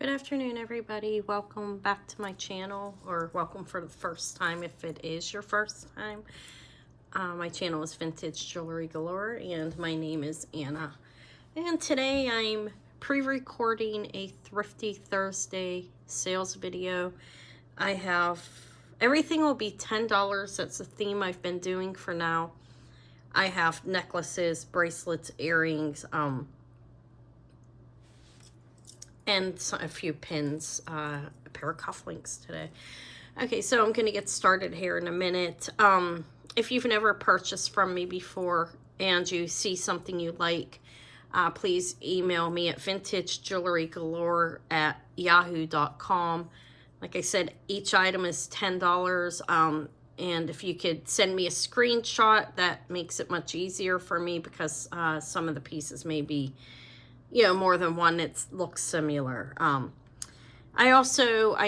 Good afternoon, everybody. Welcome back to my channel, or welcome for the first time if it is your first time. My channel is Vintage Jewelry Galore, and my name is Anna. And today I'm pre-recording a Thrifty Thursday sales video. I have, everything will be $10. That's the theme I've been doing for now. I have necklaces, bracelets, earrings, and a few pins, a pair of cufflinks today. Okay, so I'm going to get started here in a minute. If you've never purchased from me before and you see something you like, please email me at vintagejewelrygalore@yahoo.com. Like I said, each item is $10. And if you could send me a screenshot, that makes it much easier for me because some of the pieces may be, you know, more than one that looks similar. I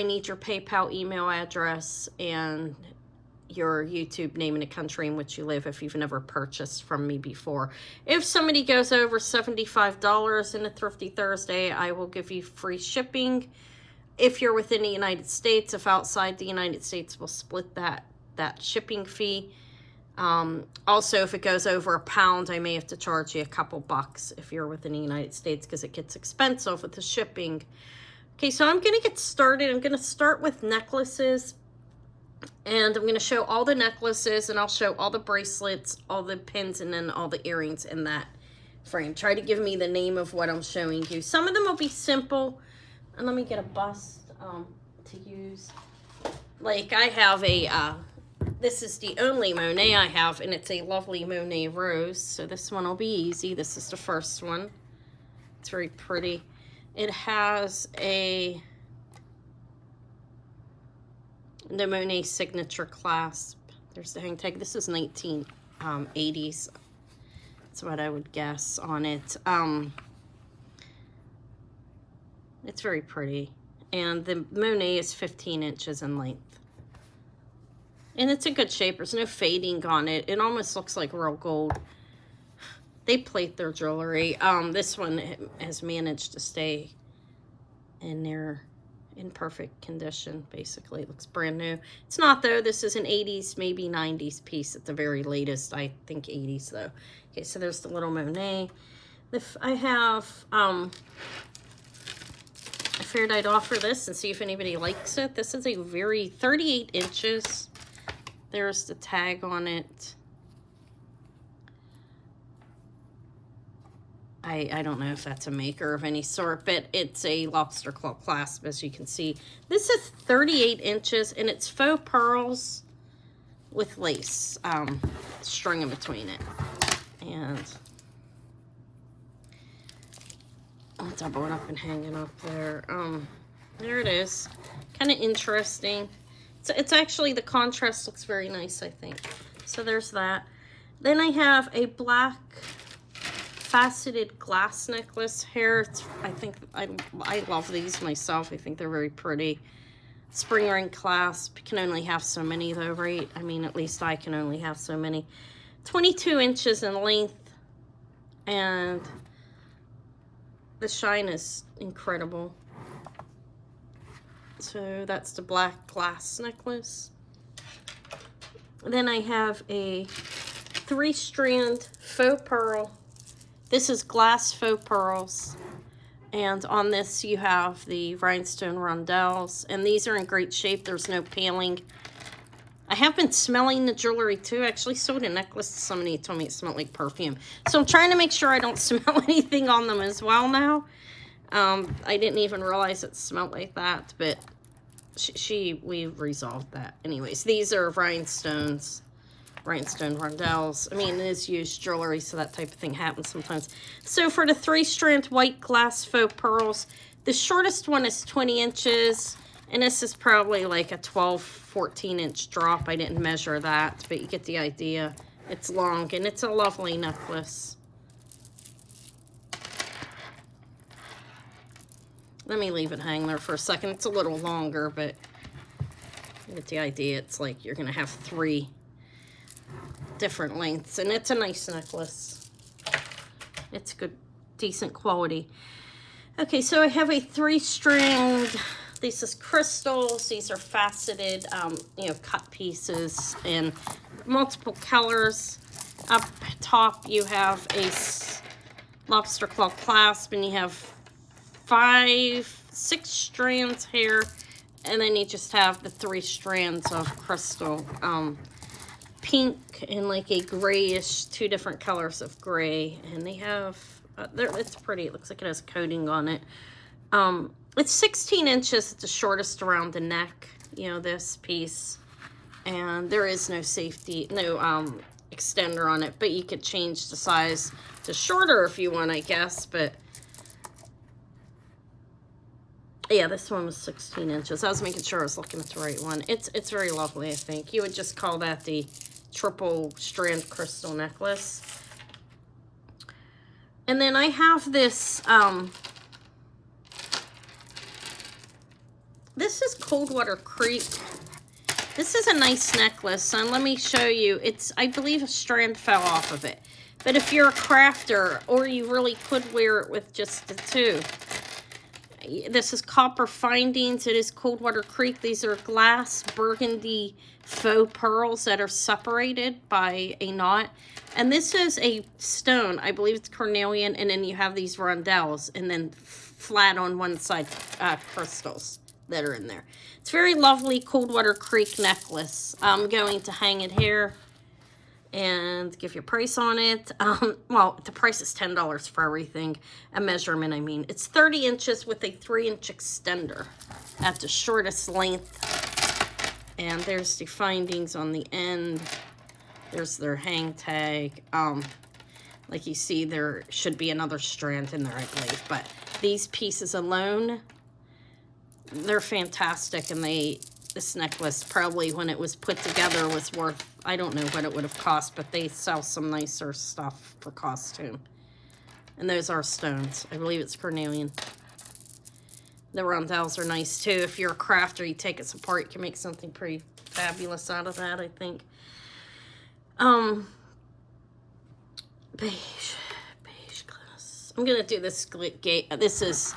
need your PayPal email address and your YouTube name and the country in which you live if you've never purchased from me before. If somebody goes over $75 in a Thrifty Thursday, I will give you free shipping. If you're within the United States, if outside the United States, we'll split that shipping fee. Also, if it goes over £1, I may have to charge you a couple bucks if you're within the United States because it gets expensive with the shipping. Okay, so I'm going to get started. I'm going to start with necklaces, and I'm going to show all the necklaces, and I'll show all the bracelets, all the pins, and then all the earrings in that frame. Try to give me the name of what I'm showing you. Some of them will be simple, and let me get a bust to use. Like I have a... this is the only Monet I have, and it's a lovely Monet rose. So this one will be easy. This is the first one. It's very pretty. It has the Monet signature clasp. There's the hang tag. This is 1980s. That's what I would guess on it. It's very pretty. And the Monet is 15 inches in length. And it's a good shape. There's no fading on it. It almost looks like real gold. They plate their jewelry. This one has managed to stay in perfect condition, basically. It looks brand new. It's not, though. This is an 80s, maybe 90s piece at the very latest. I think 80s, though. Okay, so there's the little Monet. I have... I figured I'd offer this and see if anybody likes it. This is a very 38 inches. There's the tag on it. I don't know if that's a maker of any sort, but it's a lobster claw clasp, as you can see. This is 38 inches, and it's faux pearls with lace strung in between it. And I'll double it up and hang it up there. There it is. Kind of interesting. It's actually, the contrast looks very nice, I think. So there's that. Then I have a black faceted glass necklace here. I love these myself. I think they're very pretty. Spring ring clasp. You can only have so many though, right? I mean, at least I can only have so many. 22 inches in length. And the shine is incredible. So that's the black glass necklace. Then I have a 3-strand faux pearl. This is glass faux pearls. And on this you have the rhinestone rondelles. And these are in great shape. There's no paling. I have been smelling the jewelry too. I actually sold a necklace to somebody who told me it smelled like perfume. So I'm trying to make sure I don't smell anything on them as well now. I didn't even realize it smelled like that, but we resolved that. Anyways, these are rhinestone rondelles. I mean, it is used jewelry, so that type of thing happens sometimes. So for the 3-strand white glass faux pearls, the shortest one is 20 inches, and this is probably like a 14 inch drop. I didn't measure that, but you get the idea. It's long, and it's a lovely necklace. Let me leave it hang there for a second. It's a little longer, but you get the idea. It's like you're going to have 3 different lengths, and it's a nice necklace. It's good, decent quality. Okay, so I have a 3-string. This is crystals. These are faceted, you know, cut pieces in multiple colors. Up top, you have a lobster claw clasp, and you have 6 strands here, and then you just have the 3 strands of crystal, pink and like a grayish, 2 different colors of gray, and they have it's pretty. It looks like it has coating on it. It's 16 inches. It's the shortest around the neck, you know, this piece, and there is no safety, no extender on it, but you could change the size to shorter if you want, I guess. But yeah, this one was 16 inches. I was making sure I was looking at the right one. It's very lovely, I think. You would just call that the triple strand crystal necklace. And then I have this, this is Coldwater Creek. This is a nice necklace, and let me show you. I believe a strand fell off of it. But if you're a crafter, or you really could wear it with just the 2. This is Copper Findings. It is Coldwater Creek. These are glass burgundy faux pearls that are separated by a knot. And this is a stone. I believe it's cornelian. And then you have these rondelles. And then flat on one side crystals that are in there. It's very lovely Coldwater Creek necklace. I'm going to hang it here and give you a price on it. Well, the price is $10 for everything. A measurement, I mean. It's 30 inches with a 3-inch extender at the shortest length. And there's the findings on the end. There's their hang tag. Like you see, there should be another strand in there, I believe. But these pieces alone, they're fantastic. And this necklace, probably when it was put together, was worth, I don't know what it would have cost, but they sell some nicer stuff for costume. And those are stones. I believe it's cornelian. The rondelles are nice too. If you're a crafter, you take it apart, you can make something pretty fabulous out of that, I think. Beige glass. I'm gonna do this this is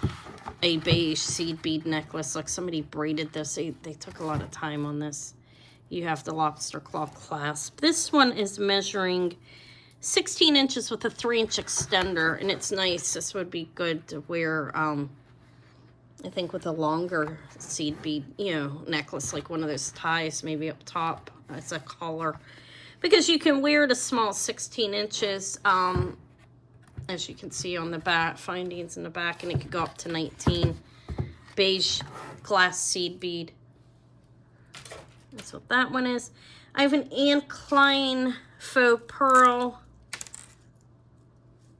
a beige seed bead necklace. Like somebody braided this. They took a lot of time on this. You have the lobster claw clasp. This one is measuring 16 inches with a 3-inch extender, and it's nice. This would be good to wear, I think, with a longer seed bead, you know, necklace, like one of those ties, maybe up top. It's a collar. Because you can wear the small 16 inches, as you can see on the back, findings in the back, and it could go up to 19. Beige glass seed bead. That's what that one is. I have an Klein Faux Pearl.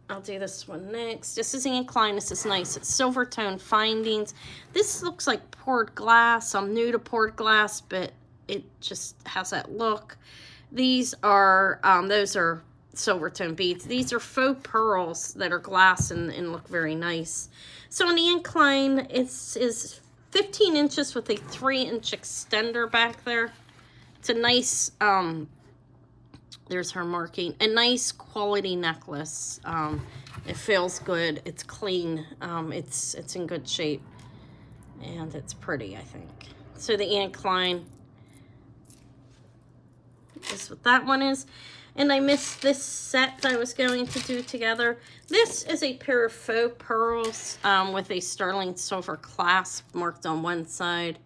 I'll do this one next. This is Klein. This is nice. It's silver tone findings. This looks like poured glass. I'm new to poured glass, but it just has that look. These are, those are silver tone beads. These are faux pearls that are glass and look very nice. So on the Klein, is 15 inches with a 3-inch extender back there. It's a nice, there's her marking, a nice quality necklace. It feels good. It's clean. It's in good shape, and it's pretty, I think. So the Klein is what that one is. And I missed this set that I was going to do together. This is a pair of faux pearls with a sterling silver clasp marked on one side,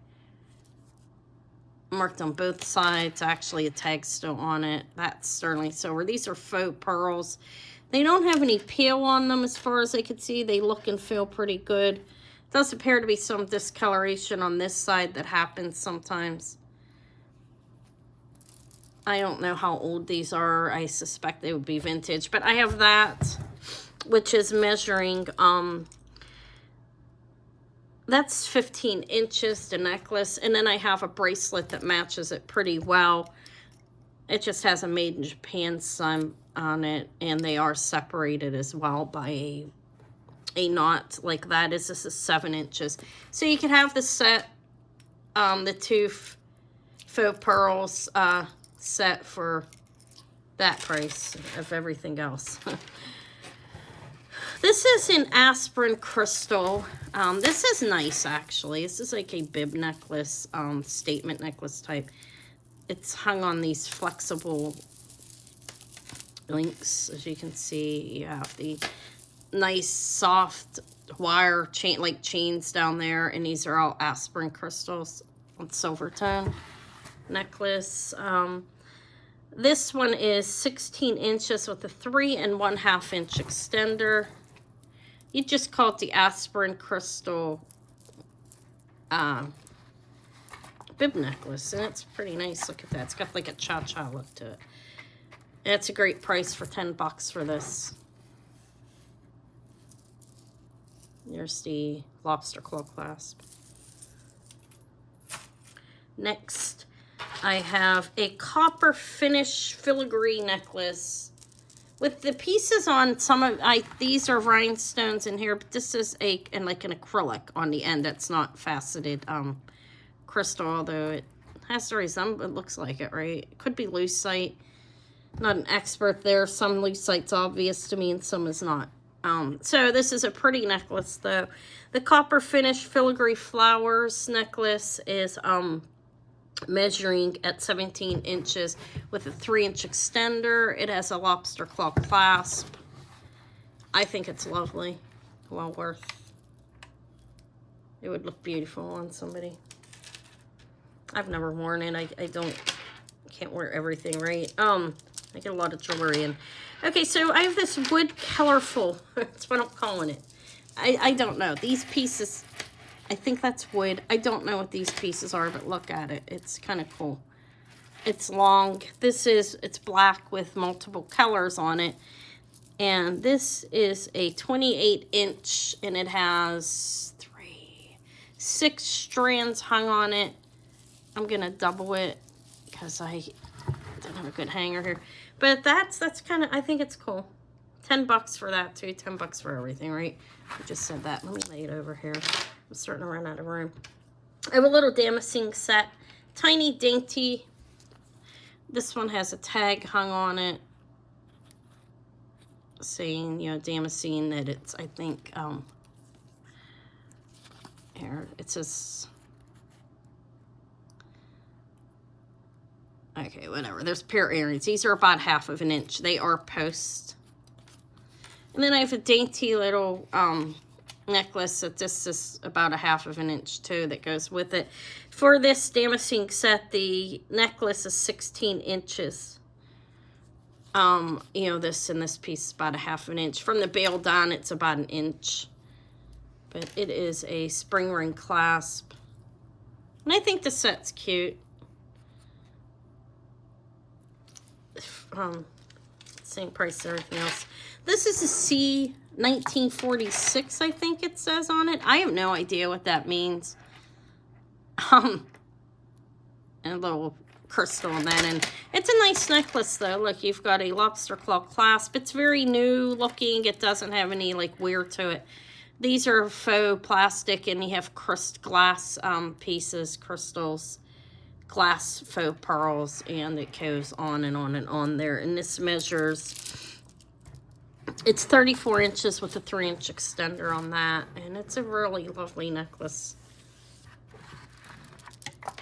marked on both sides. Actually, a tag still on it. That's sterling silver. These are faux pearls. They don't have any peel on them as far as I can see. They look and feel pretty good. Does appear to be some discoloration on this side that happens sometimes. I don't know how old these are. I suspect they would be vintage. But I have that, which is measuring, that's 15 inches, the necklace. And then I have a bracelet that matches it pretty well. It just has a made in Japan sign on it. And they are separated as well by a knot like that. This is 7 inches. So you can have the set, the 2 faux pearls, set for that price of everything else. This is an Aspirin crystal. This is nice, actually. This is like a bib necklace, statement necklace type. It's hung on these flexible links. As you can see, you have the nice soft wire chain, like chains down there, and these are all Aspirin crystals on silver tone necklace. This one is 16 inches with a 3 1/2 inch extender. You just call it the Aspirin crystal bib necklace, and it's pretty nice. Look at that. It's got like a cha-cha look to it. And it's a great price for $10 for this. There's the lobster claw clasp. Next, I have a copper finish filigree necklace with the pieces on some of these are rhinestones in here, but this is like an acrylic on the end that's not faceted crystal, although it has to resemble, it looks like it, right? It could be lucite. Not an expert there. Some lucite's obvious to me and some is not. So this is a pretty necklace though. The copper finish filigree flowers necklace is measuring at 17 inches with a 3 inch extender. It has a lobster claw clasp. I think it's lovely. Well worth. It would look beautiful on somebody. I've never worn it. I can't wear everything, right? I get a lot of jewelry in. Okay, so I have this wood colorful. That's what I'm calling it. I don't know. These pieces, I think that's wood. I don't know what these pieces are, but look at it. It's kind of cool. It's long. It's black with multiple colors on it. And this is a 28 inch, and it has 6 strands hung on it. I'm going to double it because I don't have a good hanger here. But that's kind of, I think it's cool. $10 for that too. $10 for everything, right? I just said that. Let me lay it over here. I'm starting to run out of room. I have a little Damascene set. Tiny, dainty. This one has a tag hung on it saying, you know, Damascene, that it's, I think, here, it says, okay, whatever. There's a pair of earrings. These are about 1/2 inch. They are post. And then I have a dainty little necklace that this is about 1/2 inch too that goes with it. For this Damascene set, the necklace is 16 inches. You know, this and this piece is about 1/2 inch. From the bail down, it's about 1 inch. But it is a spring ring clasp. And I think the set's cute. Same price as everything else. This is a C 1946, I think it says on it. I have no idea what that means. And a little crystal on that, and it's a nice necklace though. Look, you've got a lobster claw clasp. It's very new looking. It doesn't have any like wear to it. These are faux plastic, and you have glass pieces, crystals, glass faux pearls, and it goes on and on and on there. And this measures, it's 34 inches with a 3 inch extender on that, and it's a really lovely necklace. All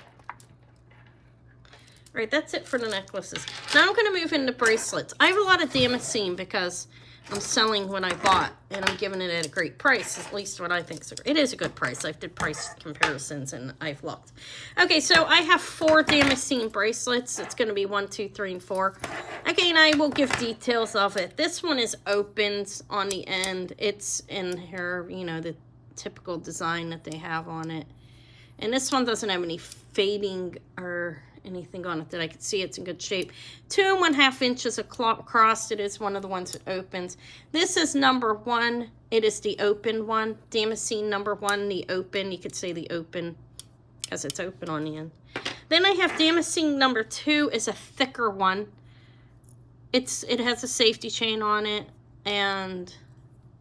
right, that's it for the necklaces. Now I'm going to move into bracelets. I have a lot of Damascene because I'm selling what I bought, and I'm giving it at a great price, at least what I think is it is a good price. I've did price comparisons, and I've looked. Okay, so I have 4 Damascene bracelets. It's going to be 1, 2, 3, and 4. Okay, and I will give details of it. This one is opened on the end. It's in here, you know, the typical design that they have on it. And this one doesn't have any fading or anything on it that I could see. It's in good shape. 2 1/2 inches across. It is one of the ones that opens. This is number 1. It is the open one. Damascene number 1, the open. You could say the open because it's open on the end. Then I have Damascene number 2 is a thicker one. It has a safety chain on it, and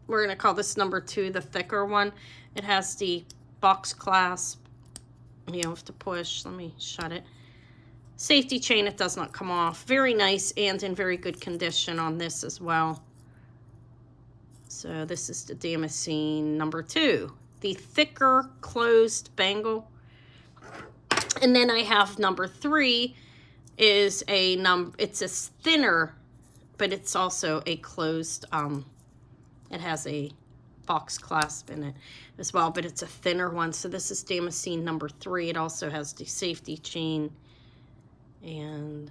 we're going to call this number 2 the thicker one. It has the box clasp. You have to push. Let me shut it. Safety chain, it does not come off. Very nice and in very good condition on this as well. So this is the Damascene number 2, the thicker closed bangle. And then I have number 3 is it's a thinner, but it's also a closed, it has a box clasp in it as well, but it's a thinner one. So this is Damascene number 3. It also has the safety chain, and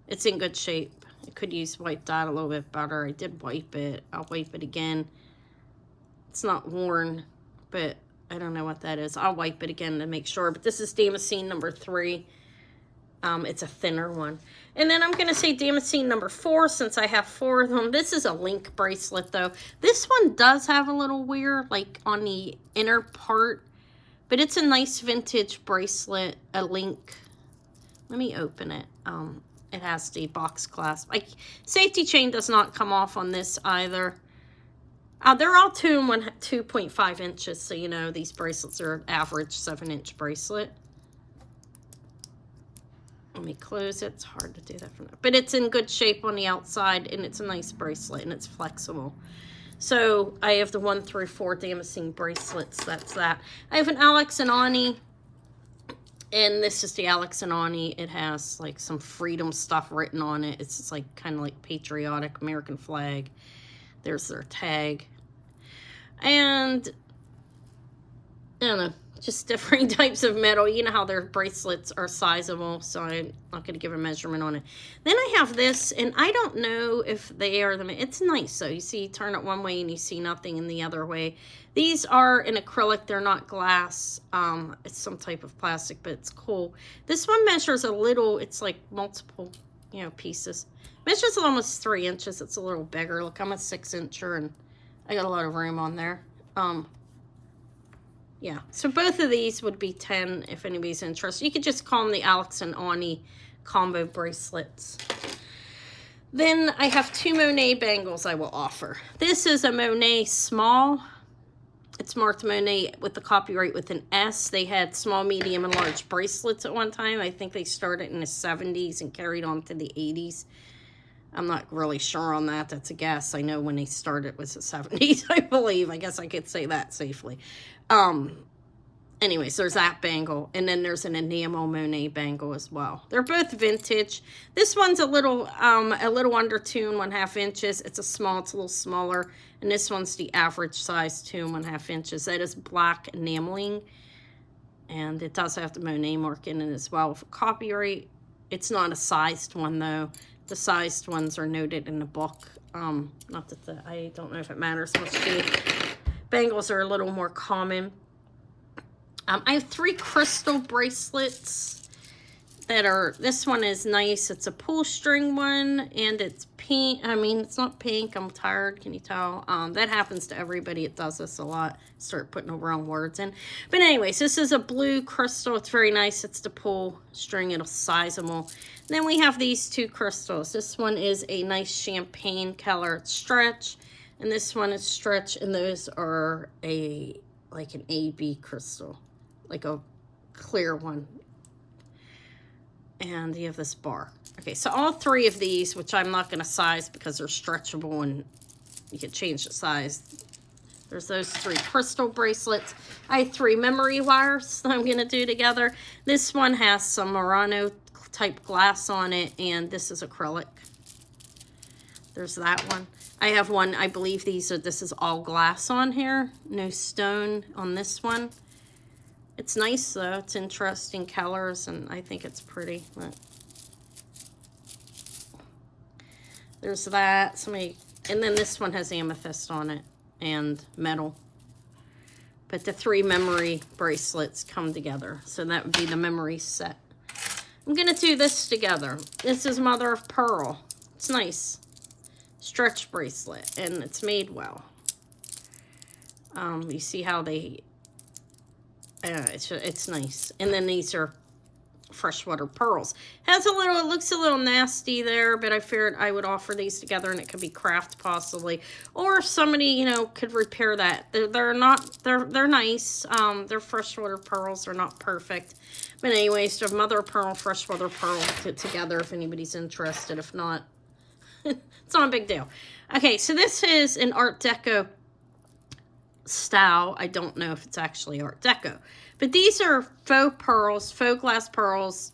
it's in good shape. I could use wiped out a little bit better. I did wipe it. I'll wipe it again. It's not worn, but I don't know what that is. I'll wipe it again to make sure. But this is Damascene number 3. It's a thinner one. And then I'm going to say Damascene number 4, since I have 4 of them. This is a link bracelet, though. This one does have a little wear, like, on the inner part. But it's a nice vintage bracelet, a link. Let me open it. It has the box clasp. Safety chain does not come off on this either. They're all 2.5 inches, so you know these bracelets are average 7-inch bracelet. Let me close it. It's hard to do that from there. But it's in good shape on the outside, and it's a nice bracelet, and it's flexible. So I have the 1 through 4 Damascene bracelets. That's that. I have an Alex and Ani. And this is the Alex and Ani. It has like some freedom stuff written on it. It's just like kind of like patriotic American flag. There's their tag. And I don't know, just different types of metal. You know how their bracelets are sizable, so I'm not going to give a measurement on it. Then I have this, and I don't know if they are it's nice. So you see, turn it one way and you see nothing in the other way. These are in acrylic. They're not glass. It's some type of plastic, but it's cool. This one measures a little. It's like multiple, you know, pieces. Measures almost 3 inches. It's a little bigger. Look, I'm a 6-incher, and I got a lot of room on there. Yeah, so both of these would be 10 if anybody's interested. You could just call them the Alex and Ani combo bracelets. Then I have 2 Monet bangles I will offer. This is a Monet small. It's marked Monet with the copyright with an S. They had small, medium, and large bracelets at one time. I think they started in the 70s and carried on to the 80s. I'm not really sure on that. That's a guess. I know when they started was the 70s, I believe. I guess I could say that safely. Anyways, there's that bangle. And then there's an enamel Monet bangle as well. They're both vintage. This one's a little under 2.5 inches. It's a little smaller. And this one's the average size, 2.5 inches. That is black enameling. And it does have the Monet mark in it as well for copyright. It's not a sized one, though. The sized ones are noted in the book. Not that I don't know if it matters much to you. Bangles are a little more common. I have 3 crystal bracelets that are, this one is nice. It's a pull string one, and it's pink. I mean, it's not pink. I'm tired. Can you tell? That happens to everybody. It does this a lot. Start putting the wrong words in. But anyways, this is a blue crystal. It's very nice. It's the pull string. It's sizable. Then we have these 2 crystals. This one is a nice champagne color. It's stretch. And this one is stretch. And those are like an AB crystal. Like a clear one. And you have this bar. Okay, so all 3 of these, which I'm not going to size because they're stretchable and you can change the size. There's those 3 crystal bracelets. I have 3 memory wires that I'm going to do together. This one has some Murano type glass on it, and this is acrylic. There's that one. I have one, I believe this is all glass on here. No stone on this one. It's nice though. It's interesting colors, and I think it's pretty. Look. There's that. And then this one has amethyst on it and metal. But the 3 memory bracelets come together. So that would be the memory set. I'm going to do this together. This is Mother of Pearl. It's nice. Stretch bracelet, and it's made well. You see how they... it's nice. And then these are freshwater pearls. It looks a little nasty there, but I figured I would offer these together, and it could be craft possibly. Or if somebody, you know, could repair that. They're nice. They're freshwater pearls. They're not perfect. But anyways, to Mother of Pearl, freshwater pearl together if anybody's interested. If not, it's not a big deal. Okay, so this is an Art Deco style. I don't know if it's actually Art Deco. But these are faux pearls, faux glass pearls.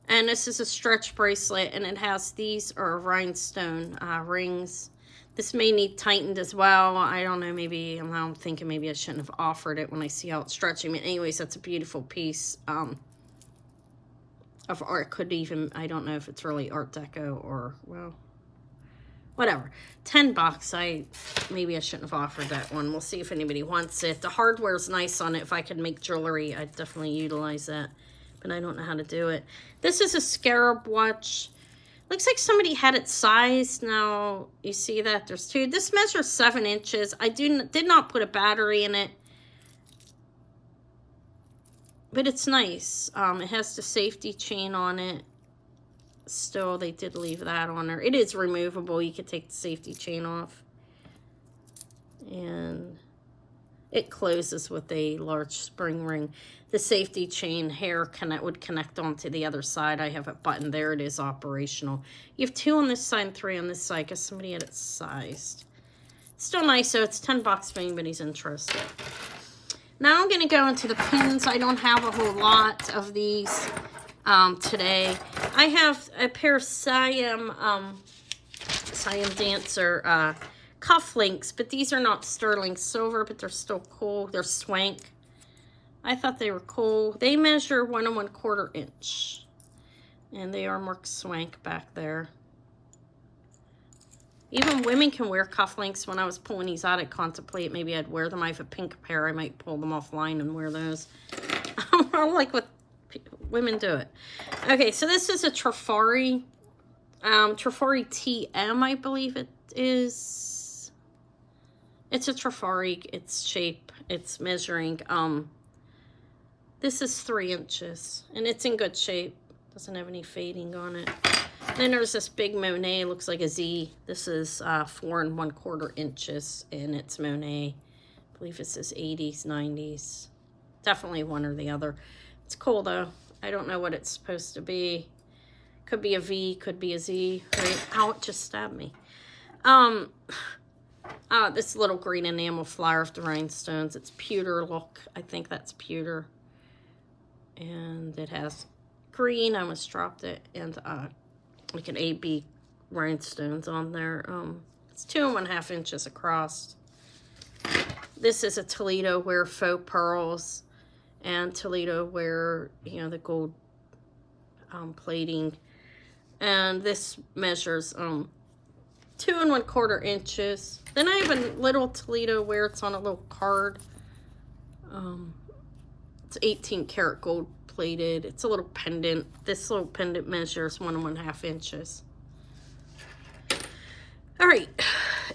And this is a stretch bracelet, and it has these are rhinestone rings. This may need tightened as well. I don't know, maybe, I'm thinking maybe I shouldn't have offered it when I see how it's stretching. But anyways, that's a beautiful piece of art. Could even, I don't know if it's really Art Deco or, well, whatever. $10. Maybe I shouldn't have offered that one. We'll see if anybody wants it. The hardware's nice on it. If I could make jewelry, I'd definitely utilize that. But I don't know how to do it. This is a Scarab watch. Looks like somebody had it sized. Now, you see that? There's two. This measures 7 inches. I did not put a battery in it. But it's nice. It has the safety chain on it. Still, they did leave that on there. It is removable. You could take the safety chain off. And it closes with a large spring ring. The safety chain hair would connect onto the other side. I have a button there. It is operational. You have 2 on this side and 3 on this side because somebody had it sized. Still nice, so it's $10 for anybody's interested. Now I'm going to go into the pins. I don't have a whole lot of these today. I have a pair of Siam Dancer cufflinks, but these are not sterling silver, but they're still cool. They're swank. I thought they were cool. They measure 1 1/4 inch. And they are marked swank back there. Even women can wear cufflinks. When I was pulling these out, I contemplate maybe I'd wear them. I have a pink pair. I might pull them offline and wear those. I like what women do it. Okay, so this is a Trifari. Trifari TM, I believe it is. It's a Trifari. It's shape. It's measuring. This is 3 inches, and it's in good shape. Doesn't have any fading on it. Then there's this big Monet, looks like a Z. This is 4 1/4 inches, and it's Monet. I believe it says 80s, 90s. Definitely one or the other. It's cool, though. I don't know what it's supposed to be. Could be a V, could be a Z. Right? Ow, it just stabbed me. This little green enamel flower of the rhinestones. It's pewter look. I think that's pewter. And it has green. I almost dropped it. And like an AB rhinestones on there. It's 2 1/2 inches across. This is a Toledo Ware faux pearls. And Toledo Ware, you know, the gold plating. And this measures 2 1/4 inches. Then I have a little Toledo Ware. It's on a little card. It's 18 karat gold plated. It's a little pendant. This little pendant measures 1 1/2 inches. All right,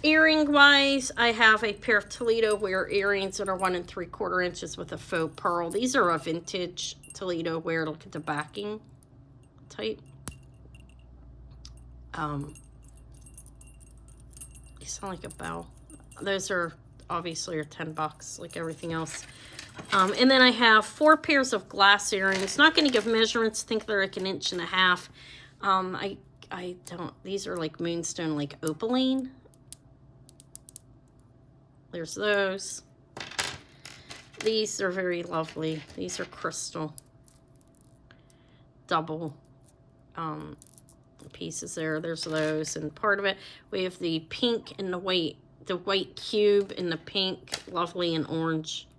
earring wise, I have a pair of Toledo Ware earrings that are 1 3/4 inches with a faux pearl. These are a vintage Toledo Ware. Look at the backing type. They sound like a bell. Those are obviously are $10 like everything else. And then I have 4 pairs of glass earrings. Not going to give measurements. I think they're like 1 1/2 inches. I don't, these are like moonstone, like opaline. There's those. These are very lovely. These are crystal. Double pieces there. There's those. And part of it, we have the pink and the white cube and the pink, lovely and orange.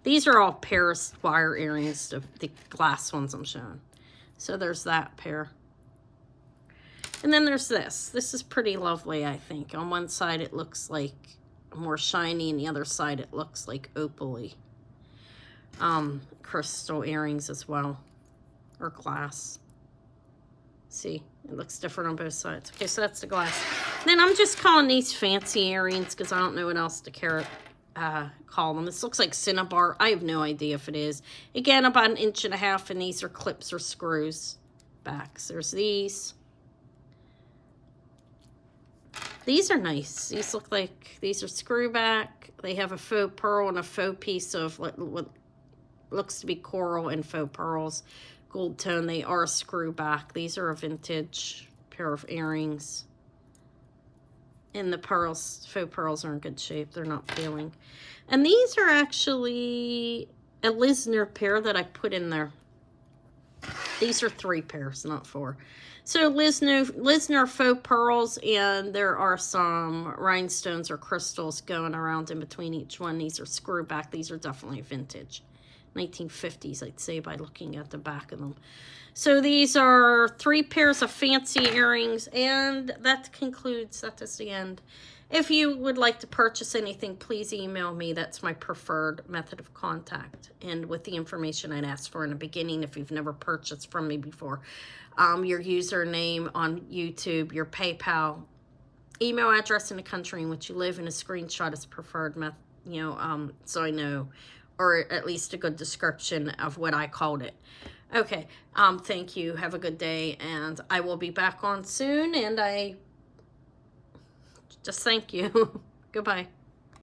These are all Paris wire earrings, the glass ones I'm showing. So there's that pair. And then there's this. This is pretty lovely, I think. On one side it looks like more shiny, and the other side it looks like opaly. Crystal earrings as well, or glass. See, it looks different on both sides. Okay, so that's the glass. Then I'm just calling these fancy earrings because I don't know what else to call them. This looks like Cinnabar. I have no idea if it is. Again, about 1 1/2 inches, and these are clips or screws backs. There's these. These are nice. These look like, these are screw back. They have a faux pearl and a faux piece of what looks to be coral and faux pearls. Gold tone. They are screw back. These are a vintage pair of earrings. And the pearls, faux pearls are in good shape. They're not failing. And these are actually a Lisner pair that I put in there. These are 3 pairs, not 4. So Lisner faux pearls, and there are some rhinestones or crystals going around in between each one. These are screw back. These are definitely vintage. 1950s, I'd say, by looking at the back of them. So these are 3 pairs of fancy earrings, and that concludes, that is the end. If you would like to purchase anything, please email me. That's my preferred method of contact. And with the information I'd asked for in the beginning, if you've never purchased from me before, your username on YouTube, your PayPal, email address in the country in which you live, and a screenshot is preferred method, so I know, or at least a good description of what I called it. Okay, thank you. Have a good day, and I will be back on soon, and I just thank you. Goodbye.